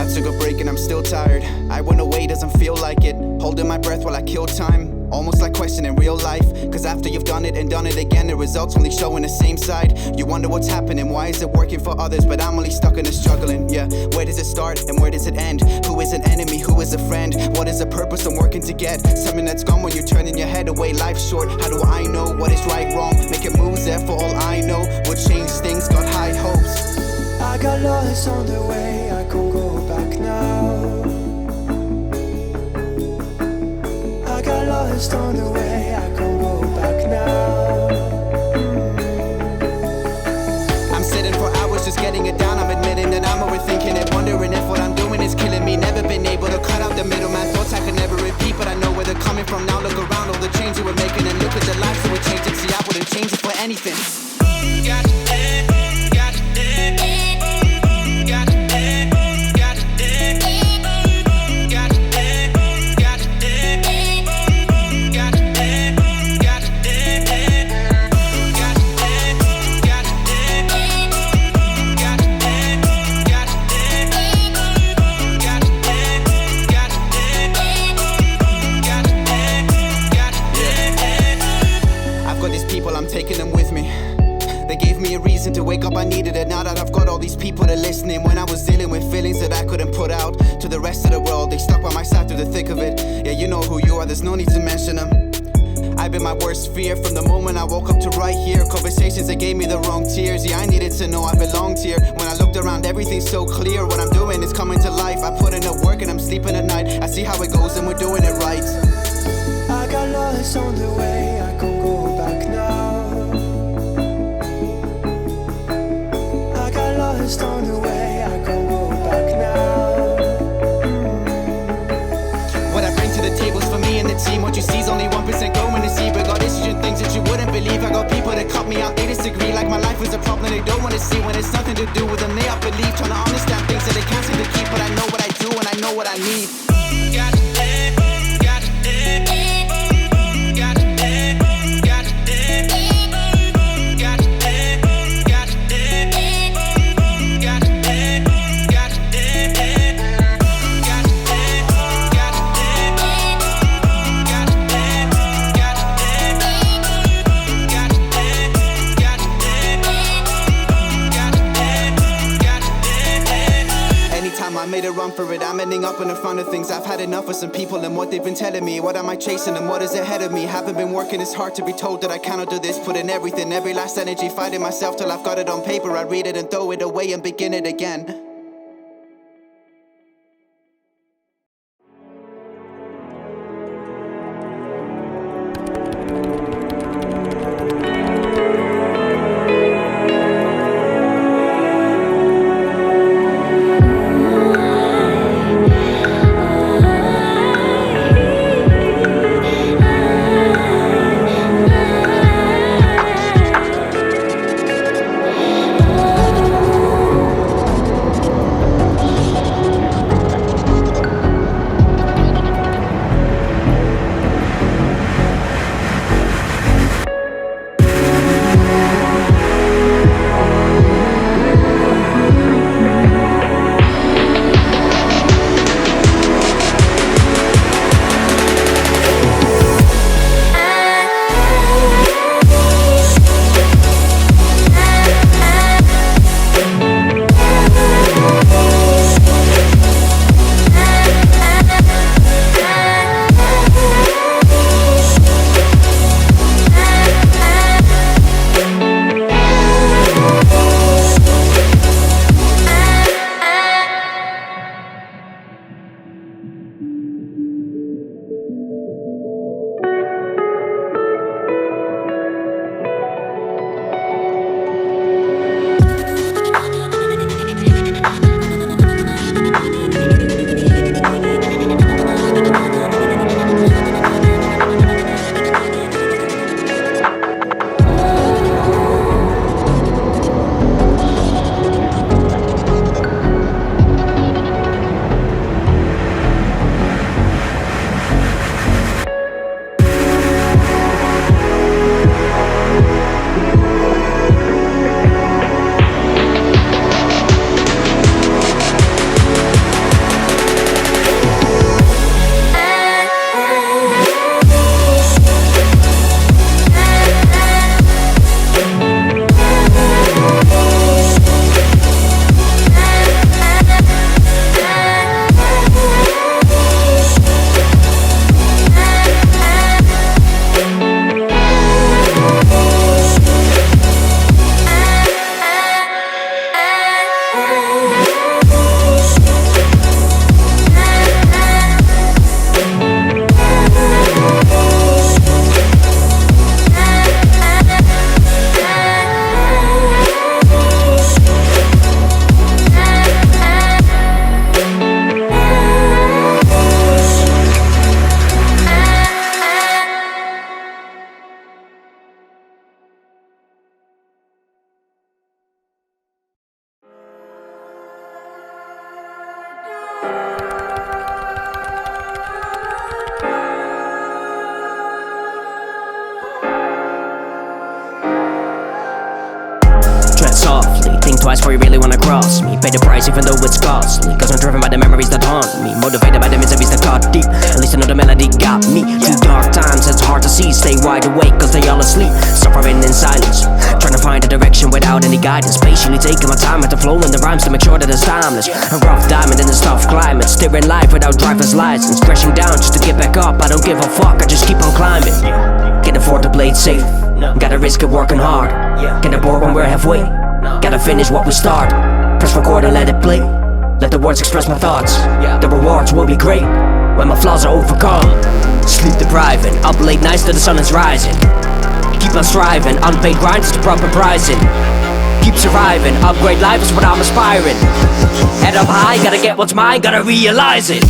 I took a break and I'm still tired. I went away, doesn't feel like it. Holding my breath while I kill time. Almost like questioning real life. Cause after you've done it and done it again, the results only showing the same side. You wonder what's happening, why is it working for others, but I'm only stuck in the struggling. Yeah, where does it start and where does it end? Who is an enemy, who is a friend? What is the purpose I'm working to get? Something that's gone when you're turning your head away. Life's short, how do I know what is right, wrong? Making moves there for all I know. What change things, got high hopes. I got lost on the way, I can't go back now. I got lost on the way, I can't go back now. I'm sitting for hours just getting it down. I'm admitting that I'm overthinking it, wondering if what I'm doing is killing me. Never been able to cut out the middleman. Thoughts I could never repeat, but I know where they're coming from now. Look around, all the change that we're making, and look at the lives that we're changing. See, I wouldn't change it for anything. Taking them with me. They gave me a reason to wake up, I needed it. Now that I've got all these people that are listening. When I was dealing with feelings that I couldn't put out to the rest of the world, they stuck by my side through the thick of it. Yeah, you know who you are, there's no need to mention them. I've been my worst fear from the moment I woke up to right here. Conversations that gave me the wrong tears. Yeah, I needed to know I belonged here. When I looked around, everything's so clear. What I'm doing is coming to life. I put in the work and I'm sleeping at night. I see how it goes and we're doing it right. I got lost on the way, I can't go back now. I got lost on the way, I can't go back now. What I bring to the table's for me and the team. What you see is only 1% going to see. But got issues and things that you wouldn't believe. I got people that cut me out, they disagree. Like my life was a problem they don't want to see. When it's nothing to do with them, they up believe. Trying to understand things that they can't seem to keep. But I know what I do and I know what I need. I made a run for it, I'm ending up in the front of things. I've had enough of some people and what they've been telling me. What am I chasing and what is ahead of me? Haven't been working, it's hard to be told that I cannot do this. Put in everything, every last energy, fighting myself till I've got it on paper. I read it and throw it away and begin it again. twice before you really wanna cross me. Pay the price even though it's costly, cause I'm driven by the memories that haunt me. Motivated by the miseries that cut deep. At least I know the melody got me. Through dark times it's hard to see. Stay wide awake cause they all asleep. Suffering in silence, trying to find a direction without any guidance. Patiently taking my time at the flow and the rhymes to make sure that it's timeless. A rough diamond in this tough climate, steering life without driver's license. Crashing down just to get back up, I don't give a fuck, I just keep on climbing. Can't afford to play it safe, gotta risk it working hard. Can't abort when we're halfway, gotta finish what we start. Press record and let it play. Let the words express my thoughts. The rewards will be great when my flaws are overcome. Sleep depriving, up late nights till the sun is rising. Keep on striving, unpaid grind is the proper pricing. Keep surviving, upgrade life is what I'm aspiring. Head up high, gotta get what's mine, gotta realize it.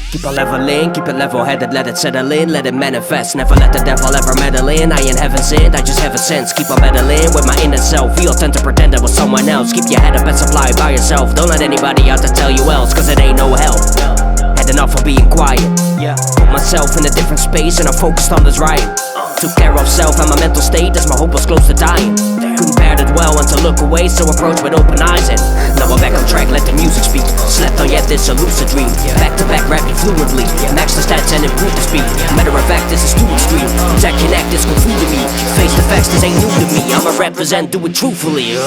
Keep on leveling, keep it level-headed, let it settle in, let it manifest. Never let the devil ever meddle in. I ain't heaven sent, I just have a sense. Keep on meddling with my inner self. Feel tend to pretend I was someone else. Keep your head up and supply by yourself. Don't let anybody out to tell you else, cause it ain't no help. Had enough of being quiet. Put myself in a different space and I focused on this writing. Took care of self and my mental state as my hope was close to dying. Couldn't bear it well and to look away, so approach with open eyes. And now I'm back on track, let the music speak. Slept on yet this a lucid dream. Back to back rapping fluently, max the stats and improve the speed. Matter of fact, this is too extreme. Tech connect, this cool to me. Face the facts, this ain't new to me. I'ma represent, do it truthfully.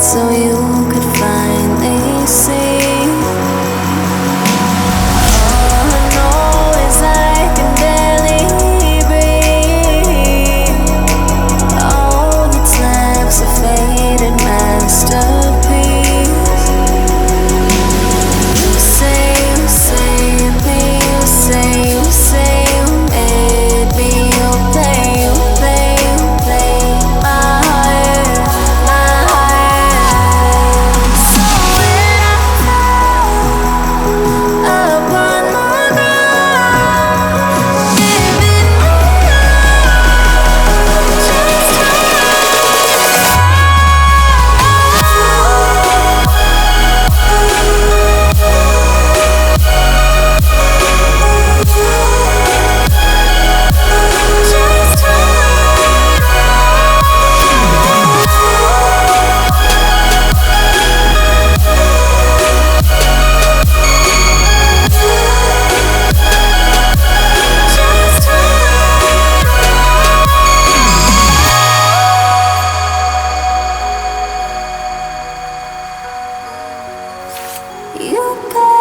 so you could finally see. All I know is I can barely breathe. All that's left's a faded masterpiece. You say you made me. You play my heart. So when I fall upon the ground, give it you got